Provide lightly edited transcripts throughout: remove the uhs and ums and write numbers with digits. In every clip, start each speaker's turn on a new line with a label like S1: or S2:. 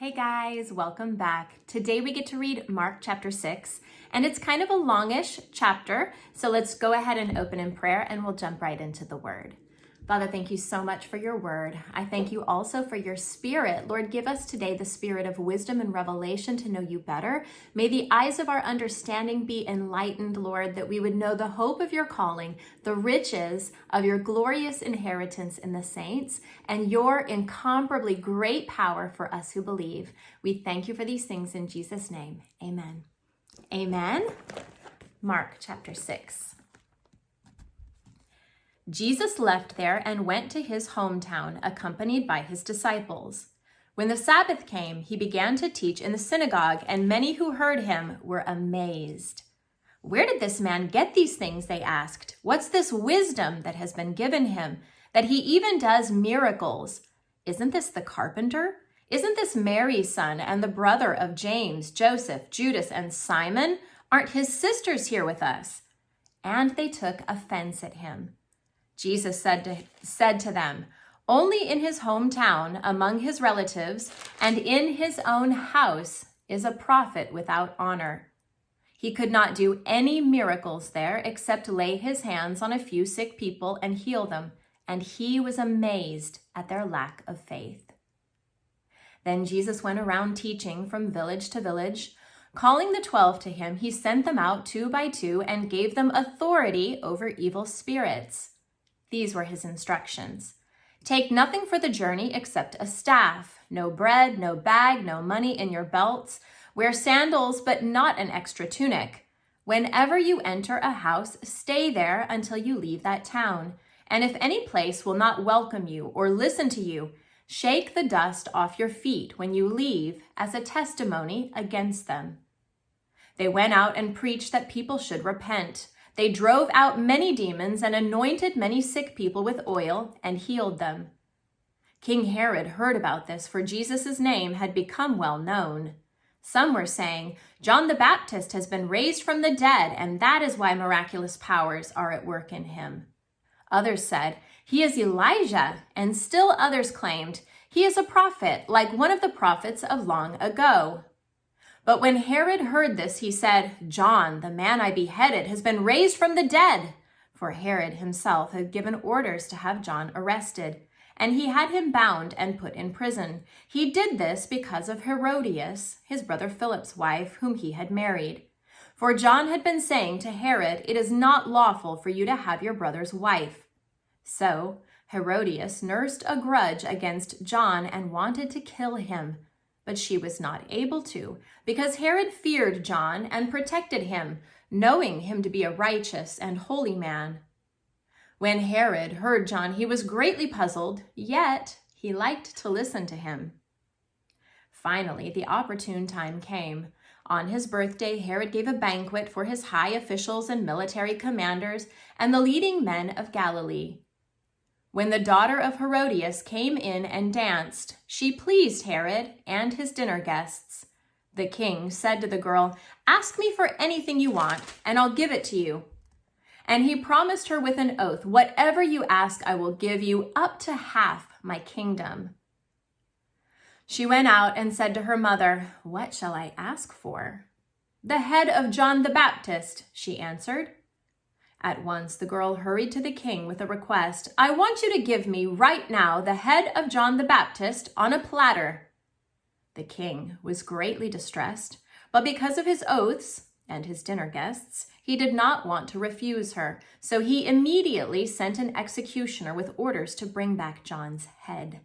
S1: Hey guys, welcome back. Today we get to read Mark chapter 6, and it's kind of a longish chapter, so let's go ahead and open in prayer and we'll jump right into the word. Father, thank you so much for your word. I thank you also for your spirit. Lord, give us today the spirit of wisdom and revelation to know you better. May the eyes of our understanding be enlightened, Lord, that we would know the hope of your calling, the riches of your glorious inheritance in the saints, and your incomparably great power for us who believe. We thank you for these things in Jesus' name. Amen. Amen. Mark chapter 6. Jesus left there and went to his hometown, accompanied by his disciples. When the Sabbath came, he began to teach in the synagogue, and many who heard him were amazed. "Where did this man get these things?" they asked. "What's this wisdom that has been given him, that he even does miracles? Isn't this the carpenter? Isn't this Mary's son and the brother of James, Joseph, Judas, and Simon? Aren't his sisters here with us?" And they took offense at him. Jesus said to them, "Only in his hometown, among his relatives, and in his own house is a prophet without honor." He could not do any miracles there except lay his hands on a few sick people and heal them, and he was amazed at their lack of faith. Then Jesus went around teaching from village to village. Calling the 12 to him, he sent them out 2 by 2 and gave them authority over evil spirits. These were his instructions. "Take nothing for the journey except a staff, no bread, no bag, no money in your belts. Wear sandals, but not an extra tunic. Whenever you enter a house, stay there until you leave that town. And if any place will not welcome you or listen to you, shake the dust off your feet when you leave as a testimony against them." They went out and preached that people should repent. They drove out many demons and anointed many sick people with oil and healed them. King Herod heard about this, for Jesus' name had become well known. Some were saying, "John the Baptist has been raised from the dead, and that is why miraculous powers are at work in him." Others said, "He is Elijah," and still others claimed, "He is a prophet, like one of the prophets of long ago." But when Herod heard this, he said, "John, the man I beheaded, has been raised from the dead." For Herod himself had given orders to have John arrested, and he had him bound and put in prison. He did this because of Herodias, his brother Philip's wife, whom he had married. For John had been saying to Herod, "It is not lawful for you to have your brother's wife." So Herodias nursed a grudge against John and wanted to kill him. But she was not able to, because Herod feared John and protected him, knowing him to be a righteous and holy man. When Herod heard John, he was greatly puzzled, yet he liked to listen to him. Finally, the opportune time came. On his birthday, Herod gave a banquet for his high officials and military commanders and the leading men of Galilee. When the daughter of Herodias came in and danced, she pleased Herod and his dinner guests. The king said to the girl, "Ask me for anything you want, and I'll give it to you." And he promised her with an oath, "Whatever you ask, I will give you, up to half my kingdom." She went out and said to her mother, "What shall I ask for?" "The head of John the Baptist," she answered. At once the girl hurried to the king with a request. "I want you to give me right now the head of John the Baptist on a platter." The king was greatly distressed, but because of his oaths and his dinner guests, he did not want to refuse her. So he immediately sent an executioner with orders to bring back John's head.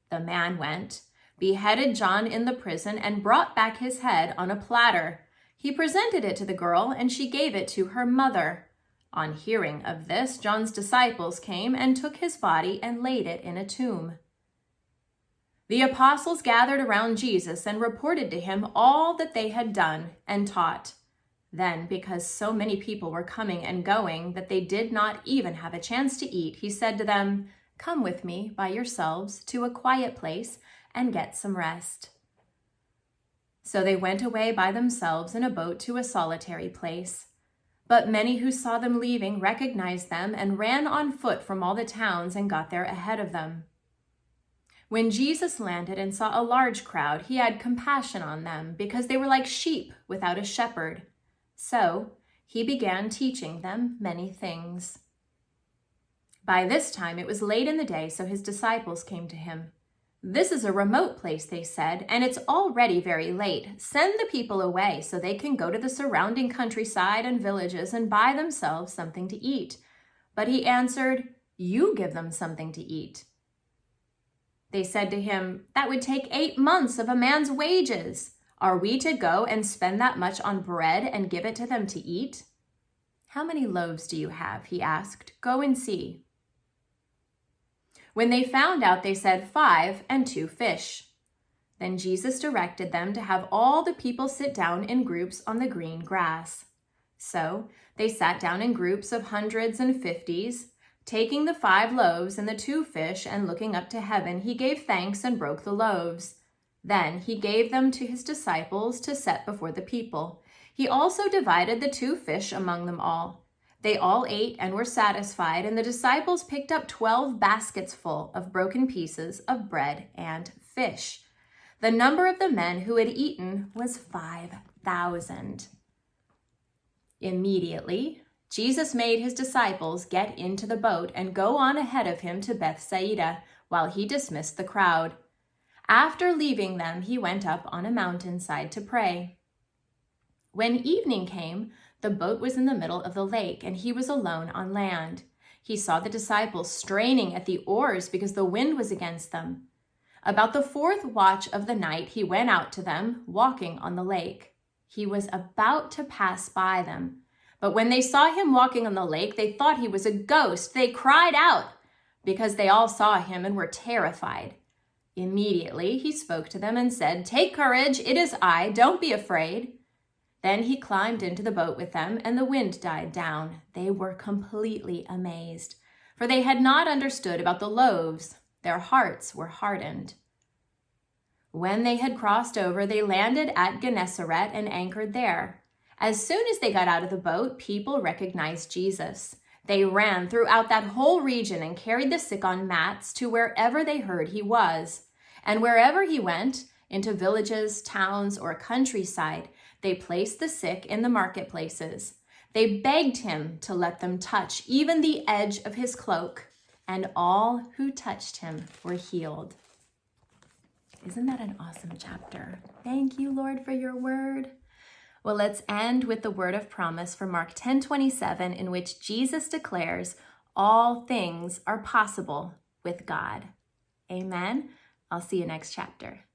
S1: The man went, beheaded John in the prison, and brought back his head on a platter. He presented it to the girl, and she gave it to her mother. On hearing of this, John's disciples came and took his body and laid it in a tomb. The apostles gathered around Jesus and reported to him all that they had done and taught. Then, because so many people were coming and going that they did not even have a chance to eat, he said to them, "Come with me by yourselves to a quiet place and get some rest." So they went away by themselves in a boat to a solitary place. But many who saw them leaving recognized them and ran on foot from all the towns and got there ahead of them. When Jesus landed and saw a large crowd, he had compassion on them because they were like sheep without a shepherd. So he began teaching them many things. By this time it was late in the day, so his disciples came to him. "This is a remote place," they said, "and it's already very late. Send the people away so they can go to the surrounding countryside and villages and buy themselves something to eat." But he answered, "You give them something to eat." They said to him, "That would take 8 months of a man's wages. Are we to go and spend that much on bread and give it to them to eat?" "How many loaves do you have?" he asked. "Go and see." When they found out, they said, 5 and 2 fish. Then Jesus directed them to have all the people sit down in groups on the green grass. So they sat down in groups of hundreds and 50s. Taking the 5 loaves and the 2 fish and looking up to heaven, he gave thanks and broke the loaves. Then he gave them to his disciples to set before the people. He also divided the 2 fish among them all. They all ate and were satisfied, and the disciples picked up 12 baskets full of broken pieces of bread and fish. The number of the men who had eaten was 5,000. Immediately, Jesus made his disciples get into the boat and go on ahead of him to Bethsaida while he dismissed the crowd. After leaving them, he went up on a mountainside to pray. When evening came, the boat was in the middle of the lake, and he was alone on land. He saw the disciples straining at the oars because the wind was against them. About the 4th watch of the night, he went out to them, walking on the lake. He was about to pass by them. But when they saw him walking on the lake, they thought he was a ghost. They cried out because they all saw him and were terrified. Immediately he spoke to them and said, "Take courage, it is I, don't be afraid." Then he climbed into the boat with them, and the wind died down. They were completely amazed, for they had not understood about the loaves. Their hearts were hardened. When they had crossed over, they landed at Gennesaret and anchored there. As soon as they got out of the boat, people recognized Jesus. They ran throughout that whole region and carried the sick on mats to wherever they heard he was. And wherever he went, into villages, towns, or countryside, they placed the sick in the marketplaces. They begged him to let them touch even the edge of his cloak, and all who touched him were healed. Isn't that an awesome chapter? Thank you, Lord, for your word. Well, let's end with the word of promise from Mark 10:27, in which Jesus declares, "All things are possible with God." Amen. I'll see you next chapter.